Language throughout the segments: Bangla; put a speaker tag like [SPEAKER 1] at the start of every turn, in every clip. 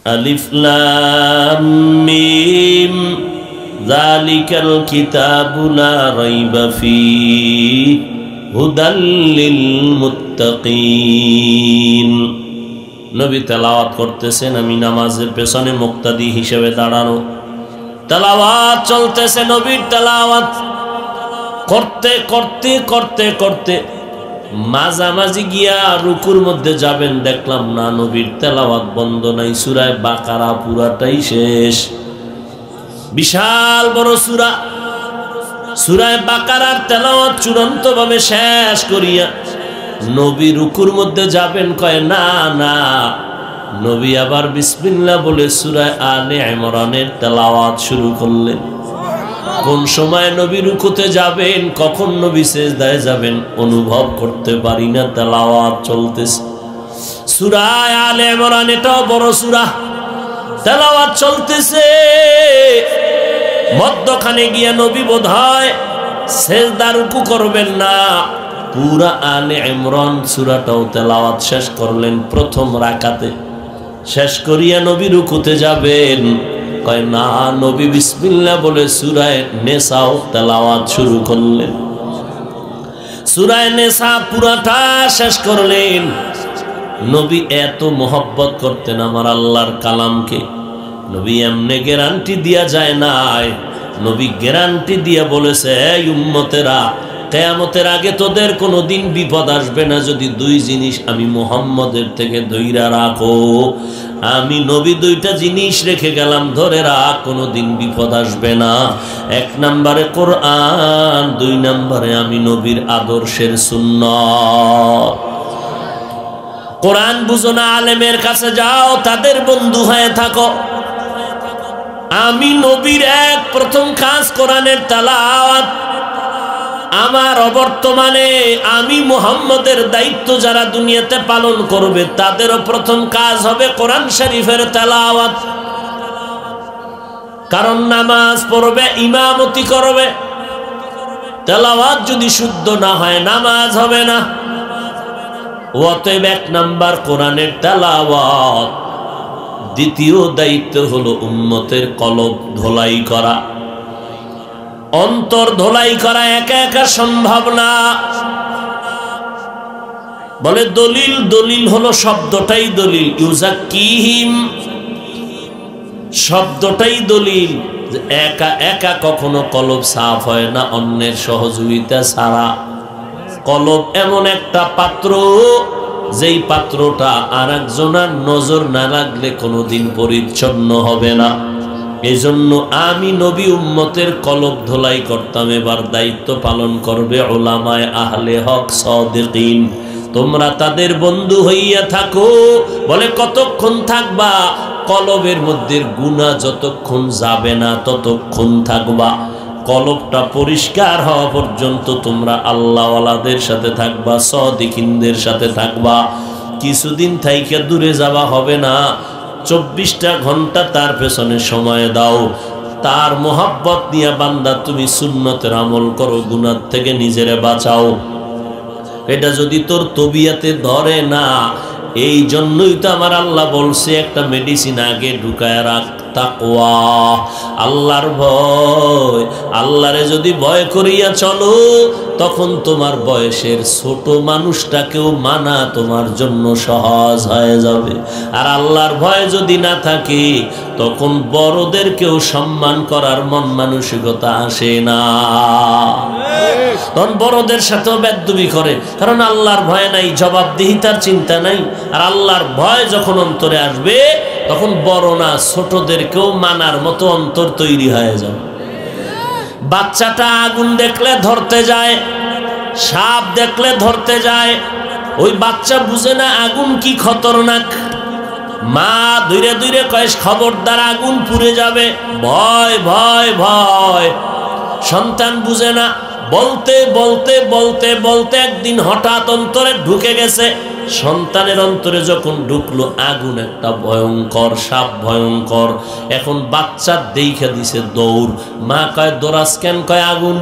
[SPEAKER 1] আলিফ লাম মিম যালিকাল কিতাবু লা রাইবা ফীহি হুদাল লিল মুত্তাকিন। নবী তেলাওয়াত করতেছেন, আমি নামাজের পেছনে মুক্তাদি হিসেবে দাঁড়ানো। তেলাওয়াত চলতেছে, নবীর তেলাওয়াত করতে করতে করতে করতে মাঝামাঝি গিয়া রুকুর মধ্যে যাবেন, দেখলাম না নবীর তেলাওয়াত বন্ধ নাই। সূরা বাকারা পুরাটাই শেষ, বিশাল বড় সূরা। সূরা বাকারার তেলাওয়াত চূড়ান্ত ভাবে শেষ করিয়া নবী রুকুর মধ্যে যাবেন, কয় না না। নবী আবার বিসমিল্লাহ বলে সূরা আলে ইমরানের তেলাওয়াত শুরু করলেন। কোন সময় নবী রুকুতে যাবেন, কখন নবী সিজদায় যাবেন অনুভব করতে পারি না, তেলাওয়াত চলতেছে। সূরা আলে ইমরান এটাও বড় সূরা, তেলাওয়াত চলতেছে। মধ্যখানে গিয়া নবী বোধহয় সিজদা রুকু করবেন না, পুরা আলে ইমরান সূরাটাও তেলাওয়াত শেষ করলেন। প্রথম রাকাতে শেষ করিয়া নবী রুকুতে যাবেন, কয় না, নবী বিসমিল্লাহ বলে সূরা নিসাও তেলাওয়াত শুরু করলেন। সূরা নিসা পুরাটা শেষ করলেন। নবী এত মোহব্বত করতেন আমার আল্লাহর কালামকে, নবী এমনি গ্যারান্টি দিয়া যায় নাই। নবী গ্যারান্টি দিয়া বলেছে, এই উম্মতেরা, কিয়ামতের আগে তোদের কোনোদিন বিপদ আসবে না যদি দুই জিনিস আমি মুহাম্মদের থেকে ধইরা রাখো। আমি নবী দুইটা জিনিস রেখে গেলাম, ধরে রাখ, কোনোদিন বিপদ আসবে না। এক নম্বরে কোরআন, দুই নম্বরে আমি নবীর আদর্শের সুন্নাত। কোরআন বুঝো না, আলেমের কাছে যাও, তাদের বন্ধু হয়ে থাকো। আমি নবীর এক প্রথম কাজ কোরআনের তেলাওয়াত। আমার অবর্তমানে আমি মুহাম্মদের দায়িত্ব যারা দুনিয়াতে পালন করবে, তাদেরও প্রথম কাজ হবে কোরআন শরীফের তেলাওয়াত। কারণ নামাজ পড়বে, ইমামতি করবে, তেলাওয়াত যদি শুদ্ধ না হয় নামাজ হবে না। অতএব এক নাম্বার কোরআনের তেলাওয়াত। দ্বিতীয় দায়িত্ব হলো উম্মতের কলব ধোলাই করা, অন্তর ধোলাই করা। একা একা সম্ভব না। বলে দলিল, দলিল হলো শব্দটাই দলিল, ইউজাক্কিহিম শব্দটাই দলিল। একা একা কখনো কলব সাফ হয় না অন্যের সহযোগিতা ছাড়া। কলব এমন একটা পাত্র, যেই পাত্রটা আর একজনের নজর না লাগলে কোনোদিন পরিচ্ছন্ন হবে না। এই জন্য আমি নবী উম্মতের কলব ধোলাই করতাম। এবার দায়িত্ব পালন করবে উলামায়ে আহলে হক সাদিকিন। তোমরা তাদের বন্ধু হইয়া থাকো। বলে কতক্ষণ থাকবা? কলবের মধ্যে গুনাহ যতক্ষণ যাবে না ততক্ষণ থাকবা। কলবটা পরিষ্কার হওয়া পর্যন্ত তোমরা আল্লাহওয়ালাদের সাথে থাকবা, সাদিকিনদের সাথে থাকবা। কিছুদিন থাইকা দূরে যাওয়া হবে না। 24টা ঘন্টা তার পেছনে সময় দাও। তার মোহাব্বত নিয়ে বান্দা তুমি সুন্নতের আমল করো, গুনাহ থেকে নিজেরে বাঁচাও। এটা যদি তোর তবিয়াতে ধরে না, এই জন্যই তো আমার আল্লাহ বলছে একটা মেডিসিন আগে ঢুকায় রাখ, তাকওয়া, আল্লাহর ভয়। আল্লাহরে যদি ভয় করিয়া চলো, তখন তোমার বয়সের ছোট মানুষটাকেও মানা তোমার জন্য সহজ হয়ে যাবে। আর আল্লাহর ভয় যদি না থাকে, তখন বড়দেরকেও সম্মান করার মন মানসিকতা আসে না। তখন বড়দের সাথেও বেয়াদবি করে, কারণ আল্লাহর ভয় নাই, জবাবদিহিতার চিন্তা নাই। আর আল্লাহর ভয় যখন অন্তরে আসবে, তখন বড় না ছোটদেরকেও মানার মতো অন্তর তৈরি হয়ে যাবে। বাচ্চাটা আগুন দেখলে ধরতে যায়, সাপ দেখলে ধরতে যায়। ওই বাচ্চা বুঝে না আগুন কি খতরনাক। মা ধীরে ধীরে কয় খবরদার আগুন পুড়ে যাবে, ভয় ভয় ভয়। সন্তান বুঝে না। বলতে বলতে বলতে বলতে একদিন হঠাৎ অন্তরে ঢুকে গেছে। সন্তানের অন্তরে যখন ঢুকলো আগুন একটা ভয়ঙ্কর, সাপ ভয়ঙ্কর। এখন বাচ্চা দেইখা দিছে দৌড়। মা কয় দৌড়াস কেন? কয় আগুন।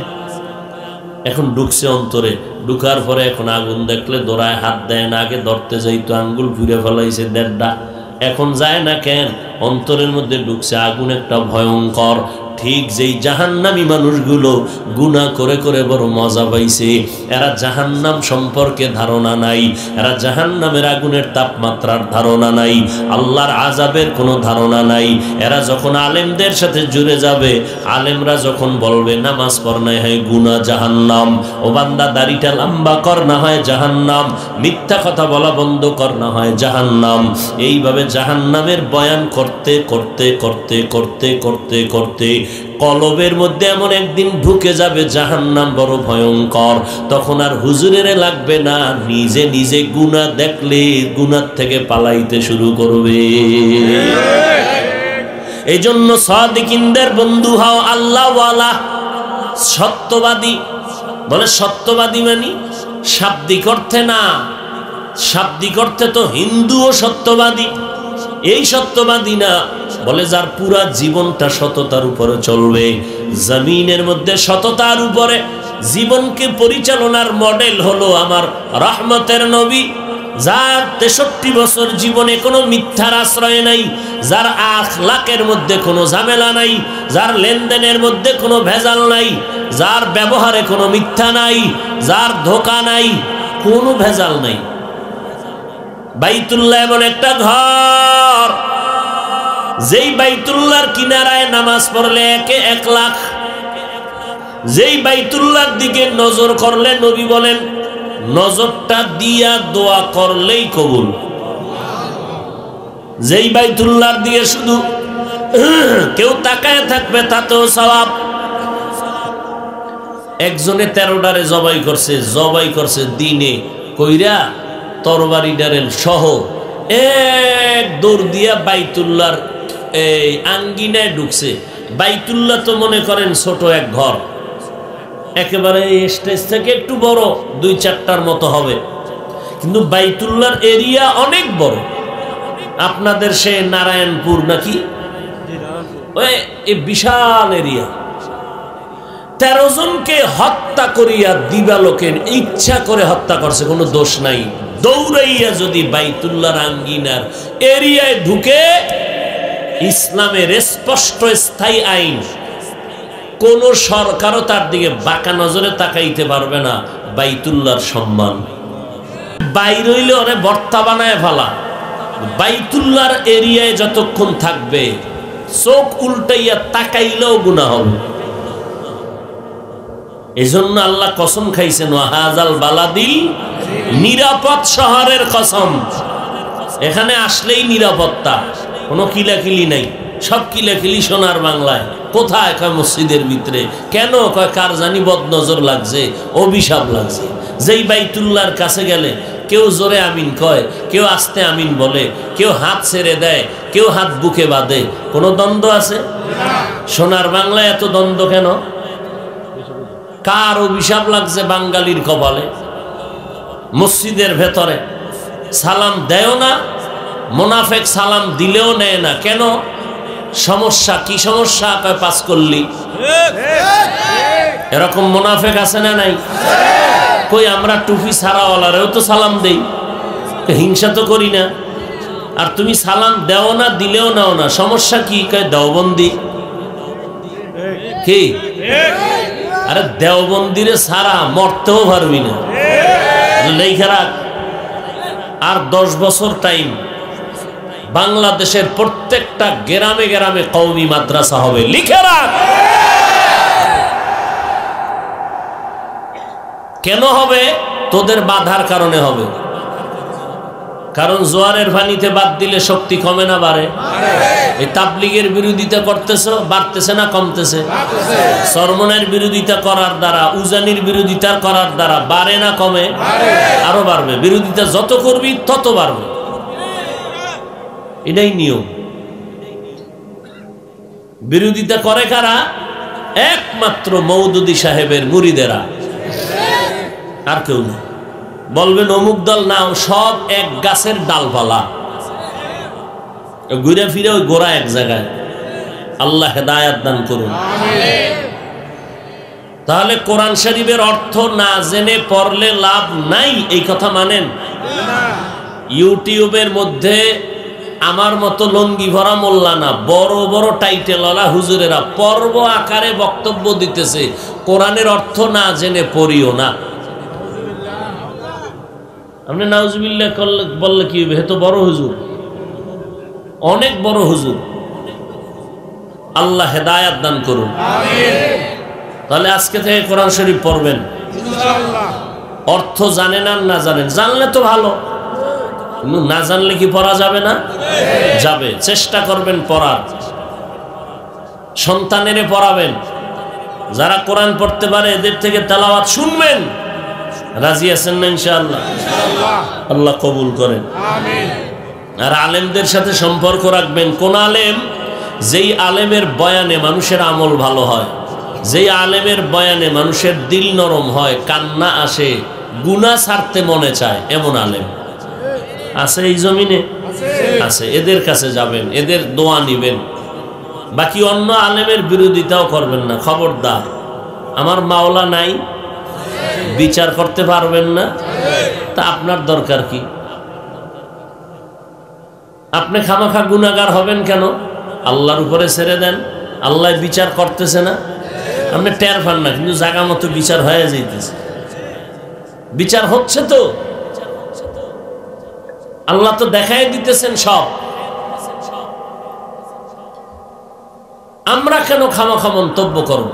[SPEAKER 1] এখন ঢুকছে অন্তরে। ঢুকার পরে এখন আগুন দেখলে দৌড়ায়, হাত দেয় না। আগে ধরতে যাইতো, আঙ্গুল ঘুরে ফেলাইছে দেড়টা। এখন যায় না কেন? অন্তরের মধ্যে ঢুকছে আগুন একটা ভয়ঙ্কর। ঠিক যেই জাহান্নামী মানুষগুলো গুনাহ করে করে বড় মজা পাইছে, এরা জাহান্নাম সম্পর্কে ধারণা নাই, এরা জাহান্নামের আগুনের তাপমাত্রার ধারণা নাই, আল্লাহর আযাবের কোনো ধারণা নাই। এরা যখন আলেমদের সাথে জুড়ে যাবে, আলেমরা যখন বলবে নামাজ পড় না হয় গুনাহ জাহান্নাম, ও বান্দা দাড়িটা লম্বা কর না হয় জাহান্নাম, মিথ্যা কথা বলা বন্ধ কর না হয় জাহান্নাম, এইভাবে জাহান্নামের বয়ান করতে করতে করতে করতে করতে করতে কলবের মধ্যে এমন একদিন ঢুকে যাবে জাহান্নাম বড় ভয়ঙ্কর। তখন আর হুজুরের লাগবে না, নিজে নিজে গুনাহ দেখলে গুনাহ থেকে পালাইতে শুরু করবে। এই জন্য সাদিকিনদের বন্ধু হও, আল্লাহওয়ালা, সত্যবাদী। বলে সত্যবাদী মানে শাব্দিক অর্থে না, শাব্দিক অর্থে তো হিন্দুও সত্যবাদী, এই সত্যবাদী না। বলে যার পুরা জীবনটা সততার উপরে চলবে, জমিনের মধ্যে সততার উপরে জীবনকে পরিচালনার মডেল হলো আমার রহমতের নবী, যার 63 বছর জীবনে কোনো মিথ্যার আশ্রয় নাই, যার আখলাকের মধ্যে কোনো ঝামেলা নাই, যার লেনদেনের মধ্যে কোনো ভেজাল নাই, যার ব্যবহারে কোনো মিথ্যা নাই, যার ধোঁকা নাই, কোনো ভেজাল নাই। বাইতুল্লাহ এমন একটা ঘর, যেই বাইতুল্লাহর কিনারায় নামাজ পড়লে একে 1 লাখ, যেই বাইতুল্লাহর দিকে নজর করলে নবী বলেন নজরটা দিয়া দোয়া করলেই কবুল। যেই বাইতুল্লাহর দিকে শুধু কেউ তাকায় থাকবে তাতেও সওয়াব। একজনে 13টারে জবাই করছে দিনে কইরা তরবারি ডারেল সহ, এক দৌড় দিয়া বাইতুল্লাহর এই আঙ্গিনায় ঢুকছে। বাইতুল্লাহ তো মনে করেন ছোট এক ঘর, একেবারে স্টেজ থেকে একটু বড়, 2-4টার মতো হবে, কিন্তু বাইতুল্লাহর এরিয়া অনেক বড়। আপনাদের সে নারায়ণপুর নাকি ওই বিশাল এরিয়া। 13 জনকে হত্যা করিয়া দিবালোকে ইচ্ছা করে হত্যা করছে, কোনো দোষ নাই। দৌড়াইয়া যদি বাইতুল্লাহর আঙ্গিনার এরিয়ায় ঢুকে, ইসলামের স্পষ্ট স্থায়ী আইন, কোন সরকারও তার দিকে বাঁকা নজরে তাকাইতে পারবে না। বাইতুল্লাহর সম্মান বাইর হইলে অনেক বর্তা বানায় ফেলা। বাইতুল্লাহর এরিয়ায় যতক্ষণ থাকবে, চোখ উল্টাইয়া তাকাইলেও গুনাহ হবে। এজন্য আল্লাহ কসম খাইছেন, ওয়াহাজাল বালাদিল, নিরাপদ শহরের কসম। এখানে আসলেই নিরাপত্তা, কোনো কিলাকিলি নাই। সব কিলাকিলি সোনার বাংলায়। কোথায়? কয় মসজিদের ভিতরে। কেন? কয় কার জানি বদনজর লাগছে, অভিশাপ লাগছে। যেই বাইতুল্লাহর কাছে গেলে কেউ জোরে আমিন কয়, কেউ আস্তে আমিন বলে, কেউ হাত ছেড়ে দেয়, কেউ হাত বুকে বাঁধে। কোনো দ্বন্দ্ব আছে? সোনার বাংলায় এত দ্বন্দ্ব কেন? কার অভিশাপ লাগছে বাঙালির কপালে? মসজিদের ভেতরে সালাম দেয় না, মুনাফেক সালাম দিলেও নেয় না। কেন? সমস্যা কি? সমস্যা? কয় পাস করলি। এরকম মুনাফেক আছে না নাই? কই আমরা টুপি ছাড়াওয়ালারেও তো সালাম দেই, হিংসা তো করি না। আর তুমি সালাম দেও না, দিলেও নাও না, সমস্যা কি? কয় দেওবন্দি। কি? আরে দেওবন্দিরে সারা মরতেও পারবি না, লেখা রাখ। আর 10 বছর টাইম, বাংলাদেশের প্রত্যেকটা গ্রামে গ্রামে কওমি মাদ্রাসা হবে, লিখে রাখ। কেন হবে? তোদের বাধার কারণে হবে। কারণ জোয়ারের পানিতে বাদ দিলে শক্তি কমে না বাড়ে? এই তাবলীগের বিরোধিতা করতেছ, বাড়তেছে না কমতেছে? সরমনের বিরোধিতা করার দ্বারা, উজানির বিরোধিতা করার দ্বারা বাড়ে না কমে? আরো বাড়বে। বিরোধিতা যত করবি তত বাড়বে, এটাই নিয়ম। বিরোধিতা করে কারা? একমাত্র মওদুদী সাহেবের মুরিদেরা, আর কেউ না। বলবেন অমুক দল না, সব এক গাছের ডালপালা, ঘুরে ফিরে ওই গোড়া এক জায়গায়। আল্লাহ হেদায়াত দান করুন। তাহলে কোরআন শরীফের অর্থ না জেনে পড়লে লাভ নাই, এই কথা মানেন? ইউটিউবের মধ্যে আমার মতো লঙ্গি ভরা মোল্লা না, বড় বড় টাইটেলওয়ালা হুজুরেরা পর্ব আকারে বক্তব্য দিতেছে, কোরআনের অর্থ না জেনে পড়িও না। আপনি নাউজুবিল্লাহ বললে কি হবে? হে তো বড় হুজুর, অনেক বড় হুজুর। আল্লাহ হেদায়াত দান করুন। তাহলে আজকে থেকে কোরআন শরীফ পড়বেন ইনশাআল্লাহ। অর্থ জানেন আর না জানেন, জানলে তো ভালো, কিন্তু না জানলে কি পড়া যাবে না? যাবে। চেষ্টা করবেন পড়ার, সন্তানেরে পড়াবেন। যারা কোরআন পড়তে পারে এদের থেকে তেলাওয়াত শুনবেন। রাজি আছেন না ইনশাআল্লাহ? আল্লাহ কবুল করেন। আমিন। আর আলেমদের সাথে সম্পর্ক রাখবেন। কোন আলেম? যেই আলেমের বয়ানে মানুষের আমল ভালো হয়, যেই আলেমের বয়ানে মানুষের দিল নরম হয়, কান্না আসে, গুনাহ ছাড়তে মনে চায়, এমন আলেম আছে এই জমিনে? আছে। এদের কাছে যাবেন, এদের দোয়া নিবেন। বাকি অন্য আলেমের বিরোধিতাও করবেন না, খবরদার। আমার মাওলা নাই, বিচার করতে পারবেন না, তা আপনার দরকার কি? আপনি খামাখা গুনাহগার হবেন কেন? আল্লাহর উপরে ছেড়ে দেন, আল্লাহ বিচার করতেছে না, আপনি টের পান না, কিন্তু জায়গা মতো বিচার হয়ে যাইতেছে। বিচার হচ্ছে তো, আল্লাহ তো দেখাই দিতেছেন সব। আমরা কেন খামাখা মন্তব্য করব?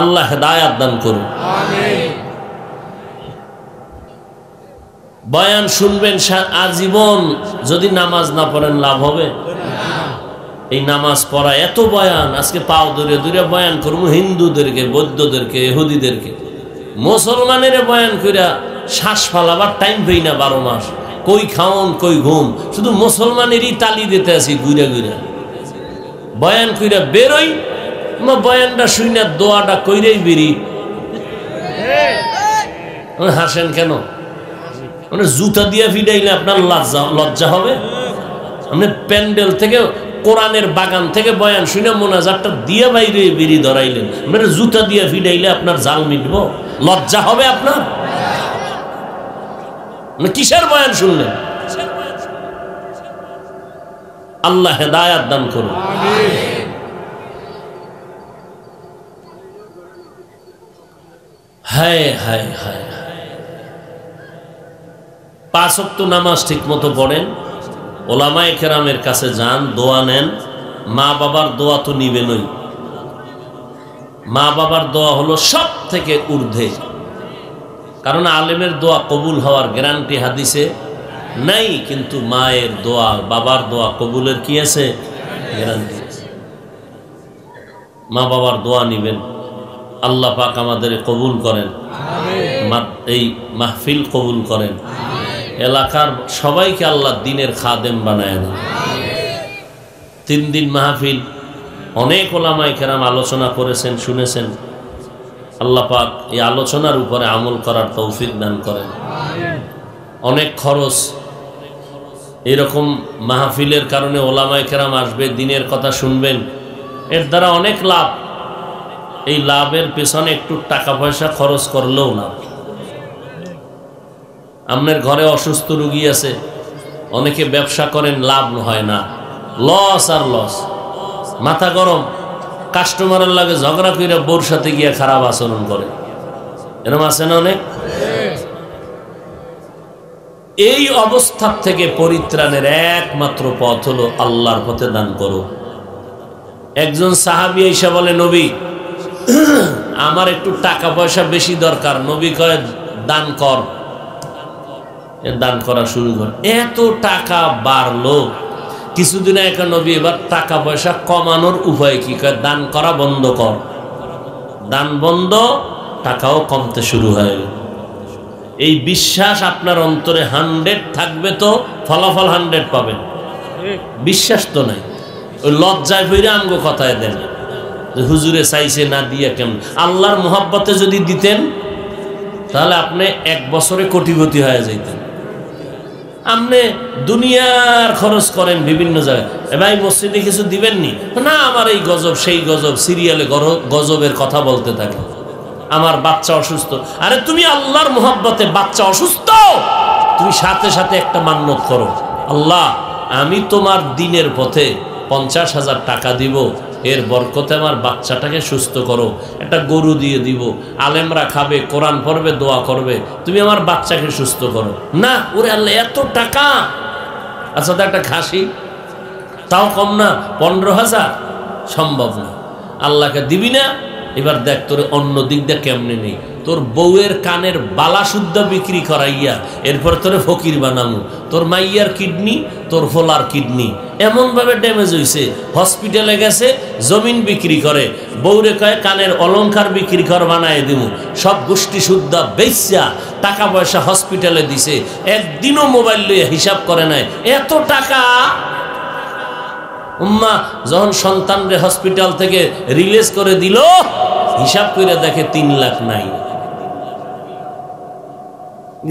[SPEAKER 1] আল্লাহ হেদায়াত দান করুন। আমিন। বয়ান শুনবেন আজীবন, যদি নামাজ না পড়েন লাভ হবে? এই নামাজ পড়া, এত বয়ান, আজকে পাও দূরে দূরে বয়ান করবো হিন্দুদেরকে, বৌদ্ধদেরকে, ইহুদিদেরকে। মুসলমানের বয়ান কইরা শ্বাস ফালাবার টাইম পেই না 12 মাস। কই খাওন কই ঘুম, শুধু মুসলমানেরই তালি দিতে আছি ঘুরে ঘুরে। বয়ান কইরা বেরোই, বয়ানটা শুই না, দোয়াটা কইরেই বেরি। হাসেন কেন? মানে জুতা দিয়ে ফিডাইলে আপনার লজ্জা হবে? আপনি প্যান্ডেল থেকে, কোরআনের বাগান থেকে বয়ান শুনে মোনাজাতটা দিয়ে বাইরে বেরি ধরাইলেন, মানে জুতা দিয়ে ফিডাইলে আপনার জাল মিটব? লজ্জা হবে আপনার? কিসের বয়ান শুনলেন? আল্লাহ হেদায়াত দান করুন। হায় হায় হায়। 5 ওয়াক্ত নামাজ ঠিক মতো পড়েন, ওলামায়ে কেরামের কাছে যান, দোয়া নেন। মা বাবার দোয়া তো নিবেনই। মা বাবার দোয়া হলো সব থেকে ঊর্ধ্বে, কারণ আলেমের দোয়া কবুল হওয়ার গ্যারান্টি হাদিসে নাই, কিন্তু মায়ের দোয়া, বাবার দোয়া কবুলের কি আছে? গ্যারান্টি আছে। মা বাবার দোয়া নিবেন। আল্লাহ পাক আমাদের কবুল করেন, এই মাহফিল কবুল করেন, এলাকার সবাইকে আল্লাহ দিনের খাদেম বানায় দেন। 3 দিন মাহফিল, অনেক ওলামায়ে কেরাম আলোচনা করেছেন, শুনেছেন। আল্লাহ পাক এই আলোচনার উপরে আমল করার তৌফিক দান করেন। অনেক খরচ, এরকম মাহফিলের কারণে ওলামায়ে কেরাম আসবে, দিনের কথা শুনবেন, এর দ্বারা অনেক লাভ। এই লাভের পেছনে একটু টাকা পয়সা খরচ করলেও লাভ। আপনার ঘরে অসুস্থ রোগী আছে, অনেকে ব্যবসা করেন, লাভ হয় না, লস আর লস, মাথা গরম, কাস্টমারের লাগে ঝগড়া করে বউর সাথে গিয়ে খারাপ আচরণ করে, এরকম আছে না অনেক? এই অবস্থা থেকে পরিত্রাণের একমাত্র পথ হলো আল্লাহর পথে দান করো। একজন সাহাবী এসে বলে, নবী আমার একটু টাকা পয়সা বেশি দরকার। নবী কয়, দান কর। দান করা শুরু কর। এত টাকা বাড়লো, কিছুদিন আগে নবী এবার টাকা পয়সা কমানোর উপায় কি? কয়, দান করা বন্ধ কর। দান বন্ধ, টাকাও কমতে শুরু হয়ে গেল। এই বিশ্বাস আপনার অন্তরে 100 থাকবে তো ফলাফল 100 পাবেন। বিশ্বাস তো নাই, ওই লজ্জায় ফিরে আমগো কথায় দেন, হুজুরে চাইছে না দিয়ে কেমন। আল্লাহর মোহাব্বতে যদি দিতেন তাহলে আপনি 1 বছরে কোটিপতি হয়ে যাইতেন। আপনি দুনিয়ার খরচ করেন বিভিন্ন জায়গায়, ভাই মসজিদে কিছু দিবেননি? না, আমার এই গজব সেই গজব, সিরিয়ালে গজবের কথা বলতে থাকে। আমার বাচ্চা অসুস্থ। আরে তুমি আল্লাহর মোহাব্বতে বাচ্চা অসুস্থ, তুমি সাথে সাথে একটা মান্নত করো, আল্লাহ আমি তোমার দিনের পথে 50,000 টাকা দিব, এর বরকতে আমার বাচ্চাটাকে সুস্থ করো, একটা গরু দিয়ে দিব, আলেমরা খাবে, কোরআন পড়বে, দোয়া করবে, তুমি আমার বাচ্চাকে সুস্থ করো। না, ওরে আল্লাহ এত টাকা, আচ্ছা একটা খাসি, তাও কম না, 15,000 সম্ভব না। আল্লাহকে দিবি না? এবার দেখ তোর অন্য দিক দিয়ে কেমনে নেই, তোর বউয়ের কানের বালা শুদ্ধ বিক্রি করাইয়া এরপর তোরে ফকির বানামু, তোর মাইয়ার কিডনি, তোর ফোলার কিডনি এমন ভাবে ড্যামেজ হইছে, হসপিটালে গেছে জমিন বিক্রি করে, বউরে কয় কানের অলংকার বিক্রি কর বানায় দিমু, সব গোষ্ঠী শুদ্ধ বেচা টাকা পয়সা হসপিটালে দিছে, একদিনও মোবাইল লইয়া হিসাব করে নাই, এত টাকা। উম্মা যখন সন্তানরে হসপিটাল থেকে রিলিজ করে দিল, হিসাব করে দেখে 3 লাখ নাই।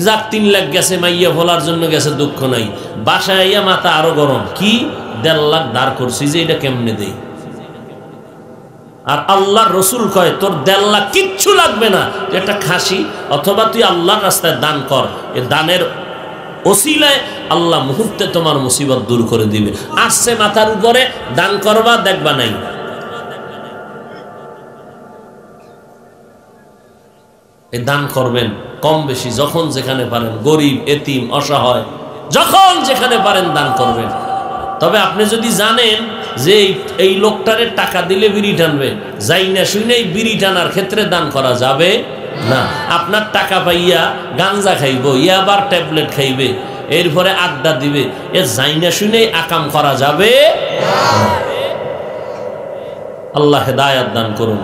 [SPEAKER 1] যাক 3 লাখ গেছে, মাইয়া ভোলার জন্য গেছে, দুঃখ নাই। বাসায় আইয়া মাথা আরো গরম, কি 1.5 লাখ দাঁড় করছি যে এটা কেমনে দেই। আর আল্লাহর রসুল কয় তোর 1.5 লাখ কিচ্ছু লাগবে না, একটা খাসি অথবা তুই আল্লাহর রাস্তায় দান কর, এ দানের ওসিলায় আল্লাহ মুহূর্তে তোমার মুসিবত দূর করে দিবে। আসছে মাথার উপরে, দান করবা, দেখবা নাই। এই দান করবেন কম বেশি, যখন যেখানে পারেন, গরিব, এতিম, অসহায়, যখন যেখানে পারেন দান করবেন। তবে আপনি যদি জানেন যে এই লোকটারে টাকা দিলে বিড়ি টানবে, যাই না শুনে এই বিড়ি টানার ক্ষেত্রে দান করা যাবে না। আপনার টাকা পাইয়া গাঞ্জা খাইব, ইয়াবার ট্যাবলেট খাইবে, এরপরে আড্ডা দিবে, এ যাই না শুনে আকাম করা যাবে। আল্লাহ হেদায়েত দান করুন।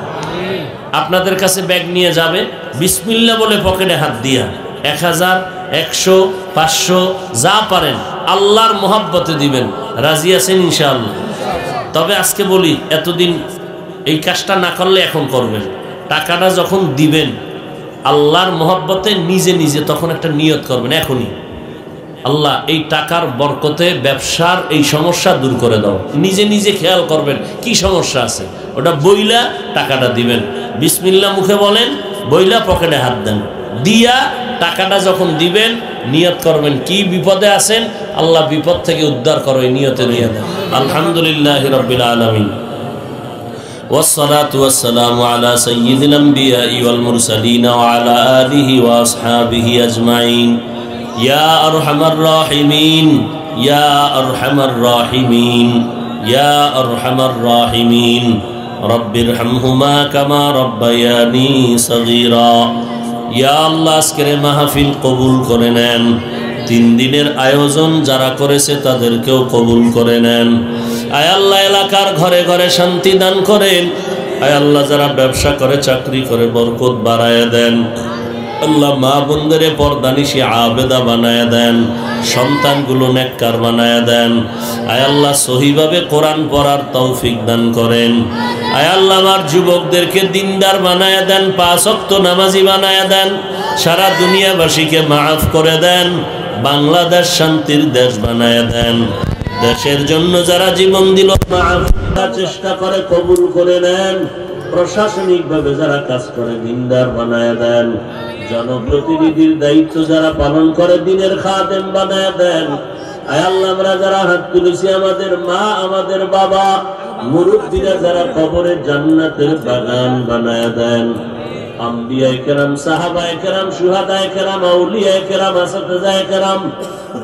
[SPEAKER 1] আপনাদের কাছে ব্যাগ নিয়ে যাবে, বিসমিল্লাহ বলে পকেটে হাত দিয়া 1000, 100, 500 যা পারেন আল্লাহর মোহাব্বতে দিবেন। রাজি আছেন ইনশাআল্লাহ? তবে আজকে বলি, এতদিন এই কাজটা না করলে এখন করবেন। টাকাটা যখন দিবেন আল্লাহর মোহাব্বতে নিজে নিজে তখন একটা নিয়ত করবেন, এখনই আল্লাহ এই টাকার বরকতে ব্যবসার এই সমস্যা দূর করে দাও। নিজে নিজে খেয়াল করবেন কি সমস্যা আছে, ওটা বইলা টাকাটা দিবেন। বিসমিল্লাহ মুখে বলেন, বইলা পকেটে হাত দেন, দিয়া টাকাটা যখন দিবেন নিয়ত করবেন কি বিপদে আছেন, আল্লাহ বিপদ থেকে উদ্ধার করো, এই নিয়তে নিয়ে দেন। আলহামদুলিল্লাহি রাব্বিল আলামিন, ওয়াসসালাতু ওয়াসসালামু আলা সাইয়্যিদিল আমবিয়াই ওয়াল মুরসালিন ওয়া আলা আলিহি ওয়া আসহাবিহি আজমাইন। ইয়া আরহামার রাহিমিন, ইয়া আরহামার রাহিমিন, ইয়া আরহামার রাহিমিন, রব্বিরহামহুমা কামা রব্বায়ানি সগীরা। ইয়া আল্লাহ আজকের মাহফিল কবুল করে নেন। 3 দিনের আয়োজন যারা করেছে তাদেরকেও কবুল করে নেন। আয় আল্লাহ এলাকার ঘরে ঘরে শান্তি দান করেন। আয় আল্লাহ যারা ব্যবসা করে, চাকরি করে, বরকত বাড়ায় দেন। আল্লাহ মা বোনদের পর্দানিশি আবেদা বানায় দেন, সন্তানগুলো নেককার বানায় দেন। আয় আল্লাহ সহিভাবে কোরআন পড়ার তৌফিক দান করেন। আয় আল্লাহ আমার যুবকদেরকে দিনদার বানায় দেন, 5 ওয়াক্ত নামাজি বানায় দেন। সারা দুনিয়াবাসীকে মাফ করে দেন। বাংলাদেশ শান্তির দেশ বানায় দেন। দেশের জন্য যারা জীবন দিল, মাফ করার চেষ্টা করে, কবুল করে নেন। প্রশাসনিকভাবে যারা কাজ করে দিনদার বানায় দেন। জনপ্রতিনিধির দায়িত্ব যারা পালন করে দিনের খাদেম বানায় দেন। আয় আল্লাহ আমরা যারা হাত তুলেছি, আমাদের মা, আমাদের বাবা, মুরব্বীরা যারা কবরে জান্নাতের বাগান বানায় দেন। আম্বিয়ায়ে কেরাম, সাহাবায়ে কেরাম, শুহাদায়ে কেরাম, আউলিয়ায়ে কেরাম, আসাতিজায়ে কেরাম,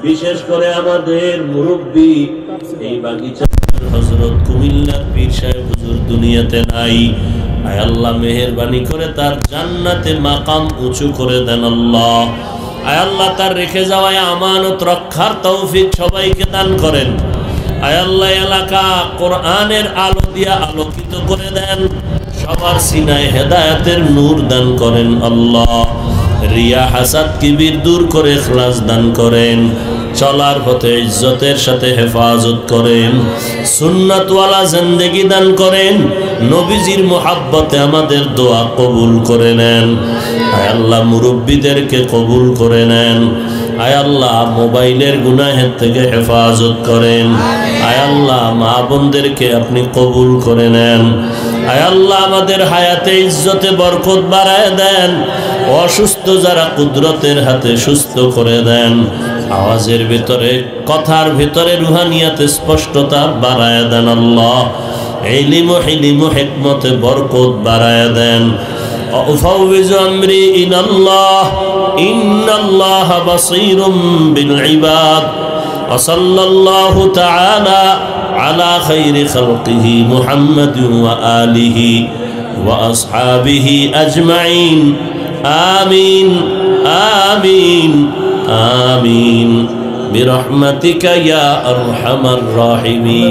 [SPEAKER 1] বিশেষ করে আমাদের মুরব্বী এই বাগিচা হযরত কুমিল্লার পীর সাহেব হুজুর দুনিয়াতে নাই। আয় আল্লাহ মেহেরবানি করে তার জান্নাতে মাকাম উঁচু করে দেন আল্লাহ। আয় আল্লাহ তার রেখে যাওয়া আমানত রক্ষার তৌফিক সবাইকে দান করেন। আয় আল্লাহ এলাকা কোরআনের আলো দিয়া আলোকিত করে দেন। সবার সিনায় হেদায়েতের নূর দান করেন আল্লাহ। রিয়া, হাসাদ, কিবির দূর করে ইখলাস দান করেন। চলার পথে ইজ্জতের সাথে হেফাজত করেন। সুন্নাতওয়ালা জিন্দেগি দান করেন। নবীজির মুহাব্বতে আমাদের দোয়া কবুল করে নেন। আয় আল্লাহ মুরব্বীদেরকে কবুল করে নেন। আয় আল্লাহ মোবাইলের গুনাহের থেকে হেফাজত করেন। আয় আল্লাহ মা বোনদেরকে আপনি কবুল করে নেন। আয় আল্লাহ আমাদের হায়াতে ইজ্জতে বরকত বাড়ায় দেন। অসুস্থ যারা কুদরতের হাতে সুস্থ করে দেন। আওয়াজের ভিতরে, কথার ভিতরে রুহানিয়াতে স্পষ্টতা বাড়ায়া দেন আল্লাহ। ইলম ও হিলম ও হিকমতে বরকত বাড়ায়া দেন। أفوض أمري إلى الله إن الله بصير بالعباد وصلى الله تعالى على خير خلقه محمد وآله وأصحابه أجمعين آمين آمين آمين برحمتك يا أرحم الراحمين.